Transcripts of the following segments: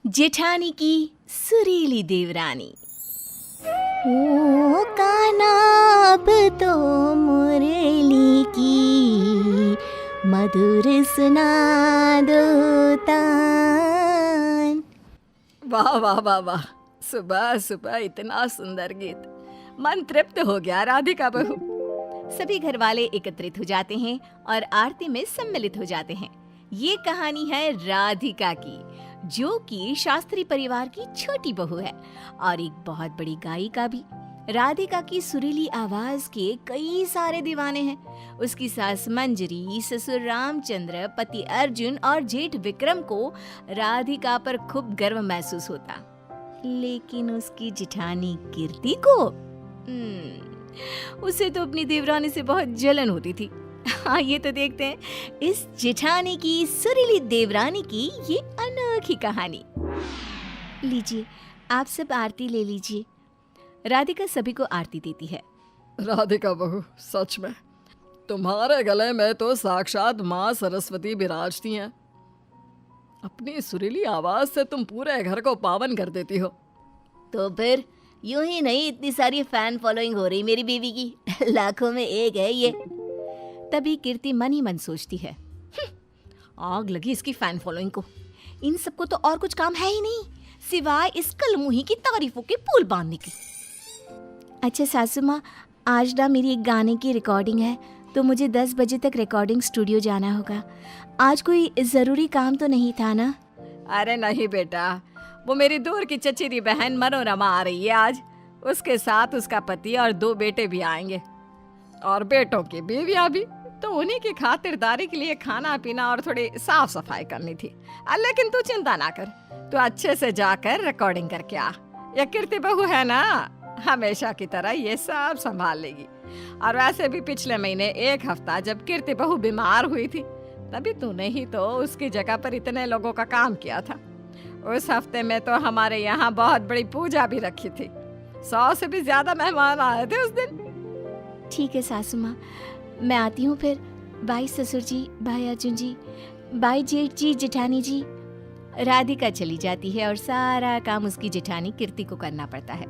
जेठानी की सुरीली देवरानी। ओ कान्हा अब तो मुरली की मधुर सुना दो तान। वाह वाह वाह वाह, सुबह सुबह इतना सुंदर गीत, मन तृप्त हो गया राधिका बहू। सभी घर वाले एकत्रित हो जाते हैं और आरती में सम्मिलित हो जाते हैं। ये कहानी है राधिका की, जो कि शास्त्री परिवार की छोटी बहू है और एक बहुत बड़ी गायिका भी। राधिका की सुरीली आवाज के कई सारे दीवाने हैं। उसकी सास मंजरी, ससुर रामचंद्र, पति अर्जुन और जेठ विक्रम को राधिका पर खूब गर्व महसूस होता, लेकिन उसकी जेठानी कीर्ति को उसे तो अपनी देवरानी से बहुत जलन होती थी। आइए तो देखते हैं इस जेठानी की सुरीली देवरानी की ये अनोखी कहानी। लीजिए, आप सब आरती ले लीजिए। राधिका सभी को आरती देती है। राधिका बहू, सच में तुम्हारे गले में तो साक्षात माँ सरस्वती विराजती हैं। अपनी सुरीली आवाज से तुम पूरे घर को पावन कर देती हो। तो फिर यूं ही नहीं, इतनी सारी फैन फॉलोइंग हो रही मेरी बीवी की, लाखों में एक है ये। तभी कीर्ति मन ही मन सोचती है, आग लगी इसकी फैन फॉलोइंग को। इन सबको तो और कुछ काम है ही नहीं सिवाय इस कलमुही की तारीफों के पुल बांधने की। अच्छा सासू माँ, आज ना मेरी एक गाने की रिकॉर्डिंग है, तो मुझे 10 बजे तक रिकॉर्डिंग स्टूडियो जाना होगा। आज कोई ज़रूरी काम तो नहीं था ना? अरे नहीं बेटा, वो मेरी दूर की चचेरी बहन मनोरमा आ रही है आज। उसके साथ उसका पति और 2 बेटे भी आएंगे, और बेटों की बीवियां भी। तो उन्हीं की खातिरदारी के लिए खाना पीना और थोड़ी साफ सफाई करनी थी। लेकिन तू चिंता ना कर, तू अच्छे से जाकर रिकॉर्डिंग करके आ। ये कीर्ति बहू है ना, हमेशा की तरह ये सब संभाल लेगी। और वैसे भी पिछले महीने 1 हफ्ता जब कीर्ति बहू बीमार हुई थी, तभी तूने ही तो उसकी जगह पर इतने लोगों का काम किया था। उस हफ्ते में तो हमारे यहाँ बहुत बड़ी पूजा भी रखी थी। 100 से भी ज्यादा मेहमान आए थे उस दिन। ठीक है सासू माँ, मैं आती हूँ फिर। बाय ससुर जी, बाय अर्जुन जी, बाय जेठ जी, जेठानी जी। राधिका चली जाती है और सारा काम उसकी जेठानी कीर्ति को करना पड़ता है।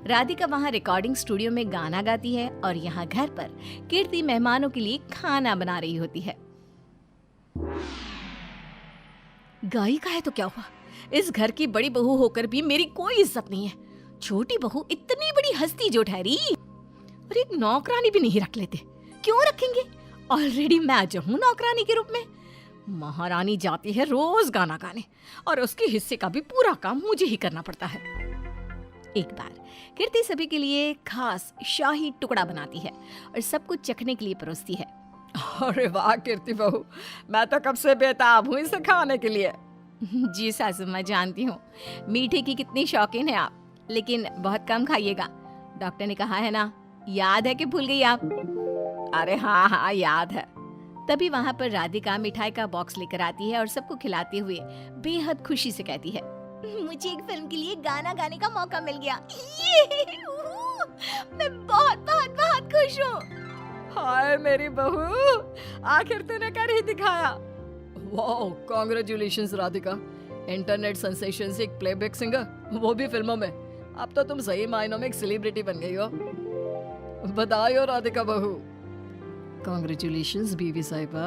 राधिका वहाँ रिकॉर्डिंग स्टूडियो में गाना गाती है और यहाँ घर पर कीर्ति मेहमानों के लिए खाना बना रही होती है। गायिका है तो क्या हुआ, इस घर की बड़ी बहू होकर भी मेरी कोई इज्जत नहीं है। छोटी बहू इतनी बड़ी हस्ती जो ठहरी, और एक नौकरानी भी नहीं रख लेते। क्यों रखेंगे? ऑलरेडी मैं जो हूँ नौकरानी के रूप में। महारानी जाती है रोज गाना गाने और उसके हिस्से का भी पूरा काम मुझे ही करना पड़ता है। एक बार कीर्ति सभी के लिए खास शाही टुकड़ा बनाती है और सबको चखने के लिए परोसती है। अरे वाह कीर्ति बहू, मैं तो कब से बेताब हूँ इसे खाने के लिए। जी सासू माँ, जानती हूँ मीठे की कितनी शौकीन है आप, लेकिन बहुत कम खाइएगा। डॉक्टर ने कहा है ना, याद है कि भूल गई आप? अरे हाँ हाँ, याद है। तभी वहाँ पर राधिका मिठाई का बॉक्स लेकर आती है और सबको खिलाते हुए बेहद खुशी से कहती है, मुझे एक फिल्म के लिए गाना गाने का मौका मिल गया। मैं बहुत बहुत बहुत खुश हूँ। हाय मेरी बहू, आखिर तूने कर ही दिखाया। वाह, कांग्रेचुलेशंस राधिका, इंटरनेट सेंसेशन से एक प्लेबैक सिंगर, वो भी फिल्मों में। अब तो तुम सही मायनों में एक सेलिब्रिटी बन गई हो। बधाई हो राधिका बहू। कांग्रेचुलेशंस बीवी साहिबा।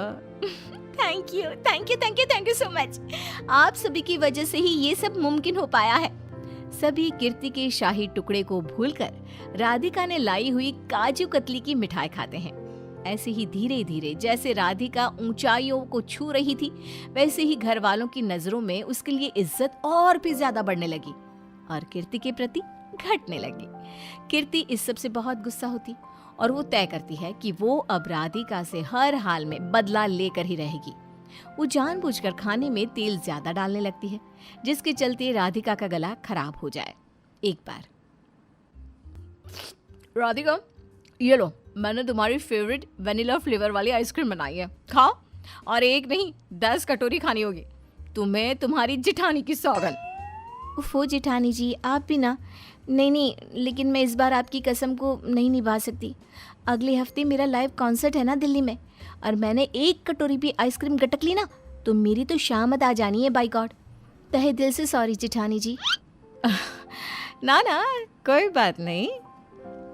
Thank you thank you thank you thank you so much. आप सभी की वजह से ही ये सब मुमकिन हो पाया है। सभी कीर्ति के शाही टुकड़े को भूलकर राधिका ने लाई हुई काजू कतली की मिठाई खाते हैं। ऐसे ही धीरे धीरे जैसे राधिका ऊंचाइयों को छू रही थी, वैसे ही घर वालों की नजरों में उसके लिए इज्जत और भी ज्यादा बढ़ने लगी और कीर्ति के प्रति घटने लगी। कीर्ति इस सब से बहुत गुस्सा होती और वो तय करती है कि वो अब राधिका से हर हाल में बदला लेकर ही रहेगी। वो जानबूझकर खाने में तेल ज्यादा डालने लगती है, जिसके चलते राधिका का गला खराब हो जाए। एक बार, राधिका ये लो, मैंने तुम्हारी फेवरेट वेनिला फ्लेवर वाली आइसक्रीम बनाई है, खाओ। और एक नहीं 10 कटोरी खानी होगी, तुम्हें तुम्हारी जेठानी की सौगंध। उफ़ो जेठानी जी, आप भी ना। नहीं, लेकिन मैं इस बार आपकी कसम को नहीं निभा सकती। अगले हफ्ते मेरा लाइव कॉन्सर्ट है ना दिल्ली में, और मैंने 1 कटोरी भी आइसक्रीम गटक ली ना, तो मेरी तो शामत आ जानी है बाय गॉड। तहे दिल से सॉरी जेठानी जी। ना ना, कोई बात नहीं।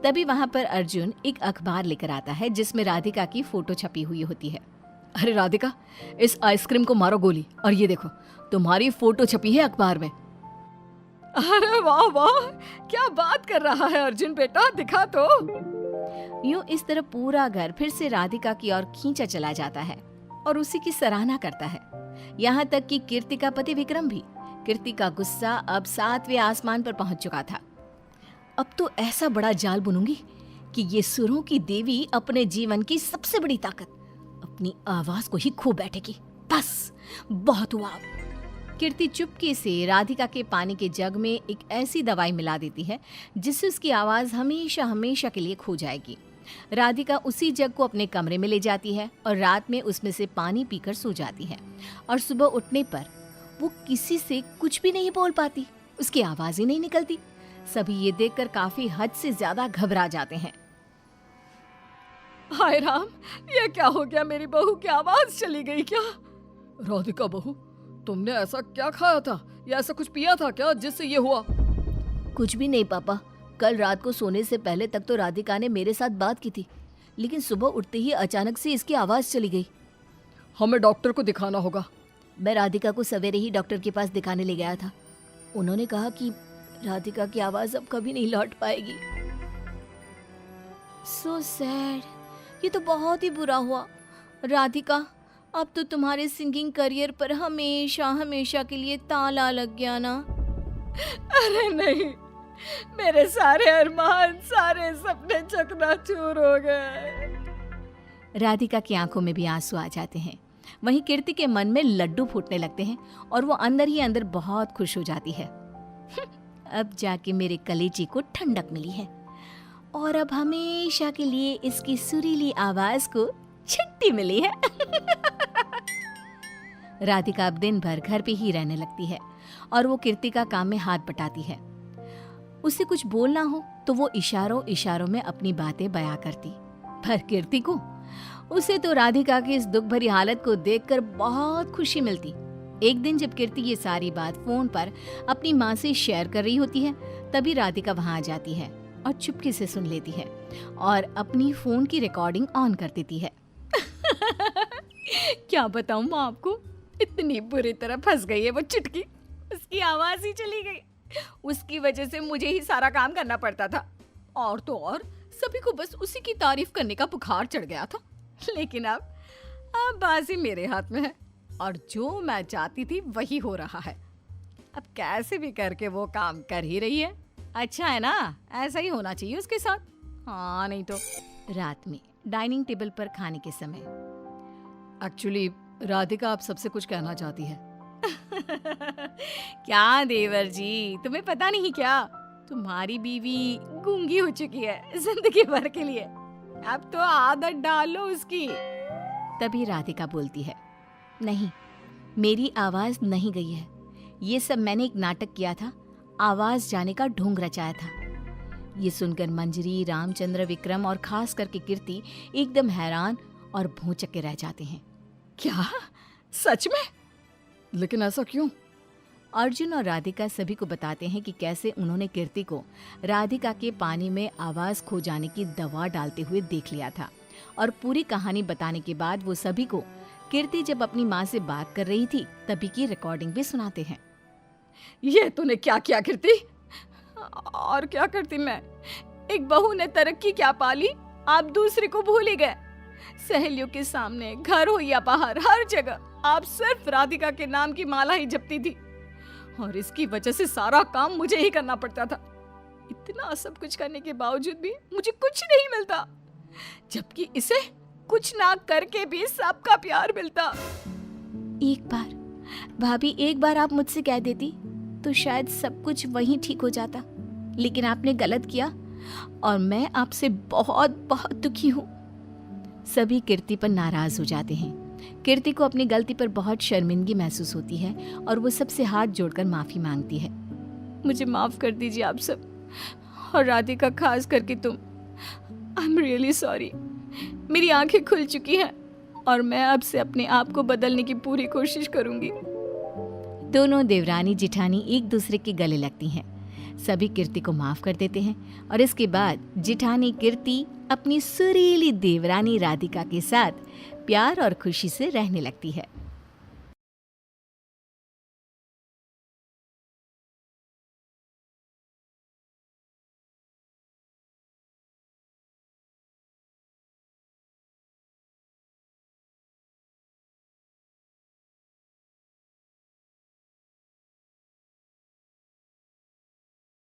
तभी वहां पर अर्जुन एक अखबार लेकर आता है जिसमें राधिका की फोटो छपी हुई होती है। अरे राधिका, इस आइसक्रीम को मारो गोली, और ये देखो तुम्हारी फोटो छपी है अखबार में। अरे वाह वाह, क्या बात कर रहा है अर्जुन बेटा, दिखा तो। यूं इस तरह पूरा घर फिर से राधिका की ओर खींचा चला जाता है और उसी की सराहना करता है। यहाँ तक कि कीर्ति का पति विक्रम भी। कीर्ति का गुस्सा अब 7वें आसमान पर पहुंच चुका था। अब तो ऐसा बड़ा जाल बुनूंगी कि ये सुरों की देवी अपने जीवन की सबसे बड़ी ताकत अपनी आवाज को ही खो बैठेगी। बस बहुत हुआ। कीर्ति चुपके से राधिका के पानी के जग में एक ऐसी दवाई मिला देती है जिससे उसकी आवाज हमेशा हमेशा के लिए खो जाएगी। राधिका उसी जग को अपने कमरे में ले जाती है और रात में उसमें से पानी पीकर सो जाती है। और सुबह उठने पर वो किसी से कुछ भी नहीं बोल पाती, उसकी आवाज ही नहीं निकलती। सभी ये देखकर काफी हद से ज्यादा घबरा जाते हैं। हाय राम, ये क्या हो गया, मेरी बहू की आवाज चली गई क्या? राधिका बहू, तुमने ऐसा क्या खाया था या ऐसा कुछ पिया था क्या जिससे ये हुआ? कुछ भी नहीं पापा, कल रात को सोने से पहले तक तो राधिका ने मेरे साथ बात की थी, लेकिन सुबह उठते ही अचानक से इसकी आवाज चली गई। हमें डॉक्टर को दिखाना होगा। मैं राधिका को सवेरे ही डॉक्टर के पास दिखाने ले गया था। उन्होंने कहा कि राधिका की आवाज अब कभी नहीं लौट पाएगी। सो सैड, ये तो बहुत ही बुरा हुआ। राधिका, अब तो तुम्हारे सिंगिंग करियर पर हमेशा हमेशा के लिए ताला लग गया ना। अरे नहीं, मेरे सारे अरमान, सारे सपने चकनाचूर हो गए। राधिका की आंखों में भी आंसू आ जाते हैं। वहीं कीर्ति के मन में लड्डू फूटने लगते हैं और वो अंदर ही अंदर बहुत खुश हो जाती है। अब जाके मेरे कलेजी को ठंडक मिली है और अब हमेशा के लिए इसकी सुरीली आवाज को छुट्टी मिली है। राधिका अब दिन भर घर पे ही रहने लगती है और वो कीर्ति का काम में हाथ बटाती है। उसे कुछ बोलना हो तो वो इशारों इशारों में अपनी बातें बयां करती। पर कीर्ति को, उसे तो राधिका की इस दुख भरी हालत को देखकर बहुत खुशी मिलती। एक दिन जब कीर्ति ये सारी बात फोन पर अपनी माँ से शेयर कर रही होती है, तभी राधिका वहां आ जाती है और चुपके से सुन लेती है और अपनी फोन की रिकॉर्डिंग ऑन कर देती है। क्या बताऊं माँ आपको, इतनी बुरी तरह फंस गई है वो चुटकी, उसकी आवाज ही चली गई। उसकी वजह से मुझे ही सारा काम करना पड़ता था, और तो और सभी को बस उसी की तारीफ करने का बुखार चढ़ गया था। लेकिन अब बाजी मेरे हाथ में है और जो मैं चाहती थी वही हो रहा है। अब कैसे भी करके वो काम कर ही रही है। अच्छा है ना, ऐसा ही होना चाहिए उसके साथ। हाँ नहीं तो। रात में डाइनिंग टेबल पर खाने के समय एक्चुअली राधिका आप सबसे कुछ कहना चाहती है। क्या देवर जी, तुम्हें पता नहीं क्या, तुम्हारी बीवी गूंगी हो चुकी है जिंदगी भर के लिए। अब तो आदत डालो उसकी। तभी राधिका बोलती है, नहीं, मेरी आवाज नहीं गई है। ये सब मैंने एक नाटक किया था, आवाज जाने का ढोंग रचाया था। ये सुनकर मंजरी, रामचंद्र, विक्रम और खास करके कीर्ति एकदम हैरान और भौंचक्के रह जाते हैं। क्या सच में? लेकिन ऐसा क्यों? अर्जुन और राधिका सभी को बताते हैं कि कैसे उन्होंने कीर्ति को राधिका के पानी में आवाज खो जाने की दवा डालते हुए देख लिया था। और पूरी कहानी बताने के बाद वो सभी को कीर्ति जब अपनी माँ से बात कर रही थी तभी की रिकॉर्डिंग भी सुनाते हैं। ये तूने क्या किया कीर्ति? और क्या करती मैं? एक बहू ने तरक्की क्या पाली, आप दूसरे को भूल ही गए। सहेलियों के सामने, घर हो या बाहर, हर जगह आप सिर्फ राधिका के नाम की माला ही जपती थी और इसकी वजह से सारा काम मुझे ही करना पड़ता था। इतना सब कुछ करने के बावजूद भी मुझे कुछ नहीं मिलता, जबकि इसे कुछ ना करके भी सबका प्यार मिलता। एक बार भाभी, एक बार आप मुझसे कह देती तो शायद सब कुछ वहीं ठीक हो जाता, लेकिन आपने गलत किया और मैं आपसे बहुत बहुत दुखी हूँ। सभी कीर्ति पर नाराज हो जाते हैं। कीर्ति को अपनी गलती पर बहुत शर्मिंदगी महसूस होती है और वो सबसे हाथ जोड़कर माफी मांगती है। मुझे माफ कर दीजिए आप सब, और राधिका खास करके तुम। I am really sorry. मेरी आंखें खुल चुकी हैं और मैं अब से अपने आप को बदलने की पूरी कोशिश करूंगी। दोनों देवरानी जिठानी एक दूसरे के गले लगती हैं। सभी कीर्ति को माफ कर देते हैं और इसके बाद जिठानी कीर्ति अपनी सुरीली देवरानी राधिका के साथ प्यार और खुशी से रहने लगती है।